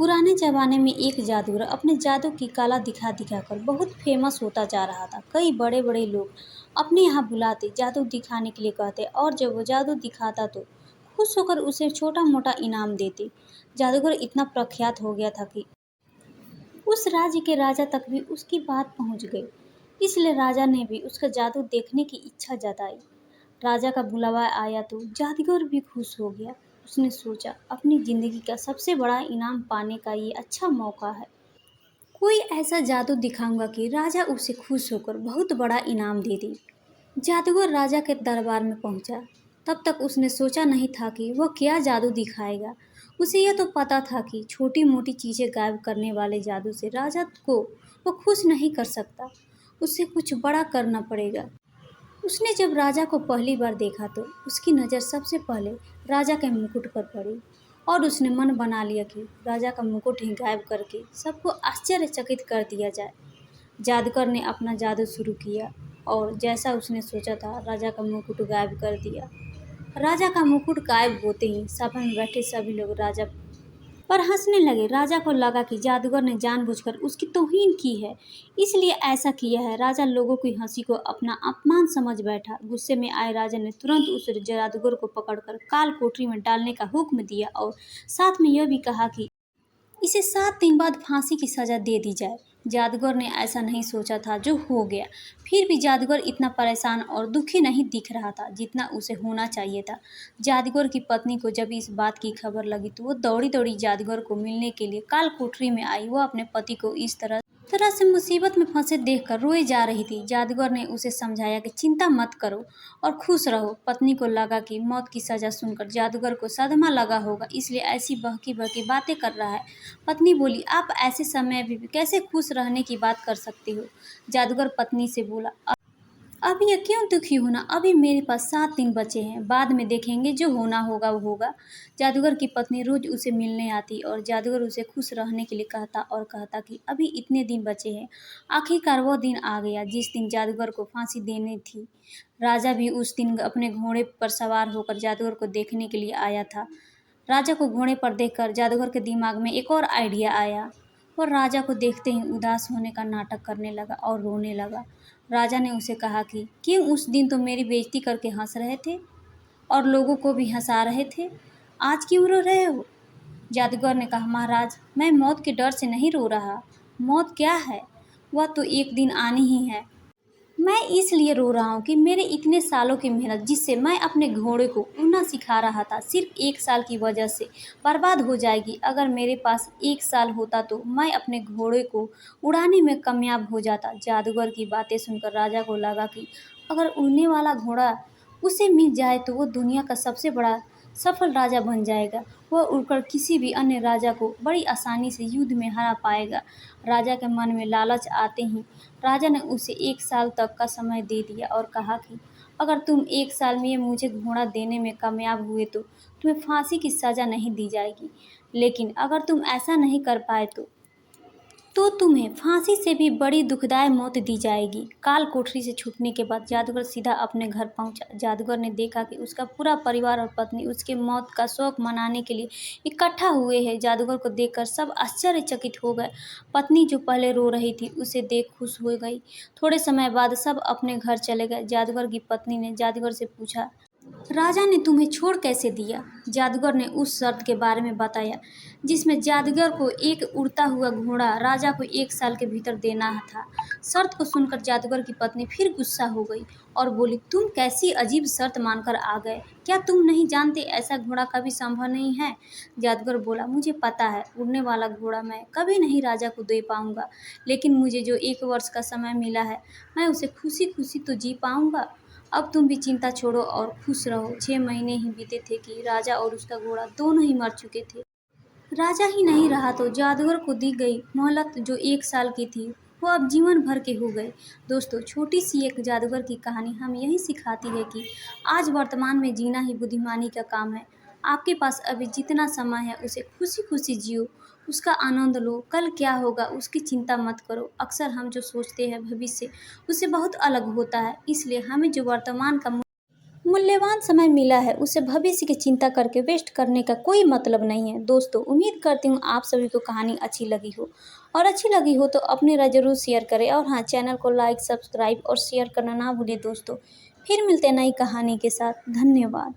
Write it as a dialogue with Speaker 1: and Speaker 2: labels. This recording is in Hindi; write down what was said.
Speaker 1: पुराने ज़माने में एक जादूगर अपने जादू की कला दिखा दिखा कर बहुत फेमस होता जा रहा था। कई बड़े बड़े लोग अपने यहाँ बुलाते, जादू दिखाने के लिए कहते और जब वो जादू दिखाता तो खुश होकर उसे छोटा मोटा इनाम देते। जादूगर इतना प्रख्यात हो गया था कि उस राज्य के राजा तक भी उसकी बात पहुँच गई। इसलिए राजा ने भी उसका जादू देखने की इच्छा जताई। राजा का बुलावा आया तो जादूगर भी खुश हो गया। उसने सोचा अपनी जिंदगी का सबसे बड़ा इनाम पाने का ये अच्छा मौका है। कोई ऐसा जादू दिखाऊंगा कि राजा उसे खुश होकर बहुत बड़ा इनाम दे दे। जादूगर राजा के दरबार में पहुंचा। तब तक उसने सोचा नहीं था कि वह क्या जादू दिखाएगा। उसे यह तो पता था कि छोटी मोटी चीजें गायब करने वाले जादू से राजा को वो खुश नहीं कर सकता। उसे कुछ बड़ा करना पड़ेगा। उसने जब राजा को पहली बार देखा तो उसकी नज़र सबसे पहले राजा के मुकुट पर पड़ी और उसने मन बना लिया कि राजा का मुकुट ही गायब करके सबको आश्चर्यचकित कर दिया जाए। जादूगर ने अपना जादू शुरू किया और जैसा उसने सोचा था राजा का मुकुट गायब कर दिया। राजा का मुकुट गायब होते ही सभा में बैठे सभी लोग राजा पर हंसने लगे। राजा को लगा कि जादूगर ने जानबूझकर उसकी तौहीन की है, इसलिए ऐसा किया है। राजा लोगों की हंसी को अपना अपमान समझ बैठा। गुस्से में आए राजा ने तुरंत उस जादूगर को पकड़कर काल कोठरी में डालने का हुक्म दिया और साथ में यह भी कहा कि इसे 7 दिन बाद फांसी की सजा दे दी जाए। जादूगर ने ऐसा नहीं सोचा था जो हो गया। फिर भी जादूगर इतना परेशान और दुखी नहीं दिख रहा था जितना उसे होना चाहिए था। जादूगर की पत्नी को जब इस बात की खबर लगी तो वो दौड़ी दौड़ी जादूगर को मिलने के लिए काल कोठरी में आई। वो अपने पति को इस तरह से मुसीबत में फंसे देखकर रोए जा रही थी। जादूगर ने उसे समझाया कि चिंता मत करो और खुश रहो। पत्नी को लगा कि मौत की सजा सुनकर जादूगर को सदमा लगा होगा, इसलिए ऐसी बहकी बहकी बातें कर रहा है। पत्नी बोली, आप ऐसे समय भी कैसे खुश रहने की बात कर सकती हो। जादूगर पत्नी से बोला, अभी ये क्यों दुखी होना, अभी मेरे पास 7 दिन बचे हैं, बाद में देखेंगे, जो होना होगा वो होगा। जादूगर की पत्नी रोज उसे मिलने आती और जादूगर उसे खुश रहने के लिए कहता और कहता कि अभी इतने दिन बचे हैं। आखिरकार वो दिन आ गया जिस दिन जादूगर को फांसी देनी थी। राजा भी उस दिन अपने घोड़े पर सवार होकर जादूगर को देखने के लिए आया था। राजा को घोड़े पर देखकर जादूगर के दिमाग में एक और आइडिया आया। और राजा को देखते ही उदास होने का नाटक करने लगा और रोने लगा। राजा ने उसे कहा कि क्यों उस दिन तो मेरी बेइज्जती करके हंस रहे थे और लोगों को भी हंसा रहे थे, आज क्यों रो रहे हो। जादूगर ने कहा, महाराज मैं मौत के डर से नहीं रो रहा। मौत क्या है, वह तो एक दिन आनी ही है। मैं इसलिए रो रहा हूँ कि मेरे इतने सालों की मेहनत जिससे मैं अपने घोड़े को उड़ना सिखा रहा था सिर्फ 1 साल की वजह से बर्बाद हो जाएगी। अगर मेरे पास 1 साल होता तो मैं अपने घोड़े को उड़ाने में कामयाब हो जाता। जादूगर की बातें सुनकर राजा को लगा कि अगर उड़ने वाला घोड़ा उसे मिल जाए तो वो दुनिया का सबसे बड़ा सफल राजा बन जाएगा। वह उड़कर किसी भी अन्य राजा को बड़ी आसानी से युद्ध में हरा पाएगा। राजा के मन में लालच आते ही राजा ने उसे 1 साल तक का समय दे दिया और कहा कि अगर तुम 1 साल में मुझे घोड़ा देने में कामयाब हुए तो तुम्हें फांसी की सज़ा नहीं दी जाएगी, लेकिन अगर तुम ऐसा नहीं कर पाए तो तुम्हें फांसी से भी बड़ी दुखदायक मौत दी जाएगी। काल कोठरी से छूटने के बाद जादूगर सीधा अपने घर पहुंचा। जादूगर ने देखा कि उसका पूरा परिवार और पत्नी उसके मौत का शोक मनाने के लिए इकट्ठा हुए हैं। जादूगर को देखकर सब आश्चर्यचकित हो गए। पत्नी जो पहले रो रही थी उसे देख खुश हो गई। थोड़े समय बाद सब अपने घर चले गए। जादूगर की पत्नी ने जादूगर से पूछा, राजा ने तुम्हें छोड़ कैसे दिया। जादूगर ने उस शर्त के बारे में बताया जिसमें जादूगर को एक उड़ता हुआ घोड़ा राजा को 1 साल के भीतर देना था। शर्त को सुनकर जादूगर की पत्नी फिर गुस्सा हो गई और बोली, तुम कैसी अजीब शर्त मानकर आ गए, क्या तुम नहीं जानते ऐसा घोड़ा कभी संभव नहीं है। जादूगर बोला, मुझे पता है उड़ने वाला घोड़ा मैं कभी नहीं राजा को दे पाऊंगा, लेकिन मुझे जो 1 वर्ष का समय मिला है मैं उसे खुशी खुशी तो जी पाऊंगा। अब तुम भी चिंता छोड़ो और खुश रहो। 6 महीने ही बीते थे कि राजा और उसका घोड़ा दोनों ही मर चुके थे। राजा ही नहीं रहा तो जादूगर को दी गई मोहलत जो 1 साल की थी वो अब जीवन भर के हो गए। दोस्तों, छोटी सी एक जादूगर की कहानी हमें यही सिखाती है कि आज वर्तमान में जीना ही बुद्धिमानी का काम है। आपके पास अभी जितना समय है उसे खुशी खुशी जियो, उसका आनंद लो। कल क्या होगा उसकी चिंता मत करो। अक्सर हम जो सोचते हैं भविष्य उससे बहुत अलग होता है, इसलिए हमें जो वर्तमान का मूल्यवान समय मिला है, उसे भविष्य की चिंता करके वेस्ट करने का कोई मतलब नहीं है। दोस्तों, उम्मीद करती हूँ आप सभी को कहानी अच्छी लगी हो, और अच्छी लगी हो तो अपनी राय ज़रूर शेयर करें। और हाँ, चैनल को लाइक, सब्सक्राइब और शेयर करना ना भूलें दोस्तों। फिर मिलते हैं नई कहानी के साथ। धन्यवाद।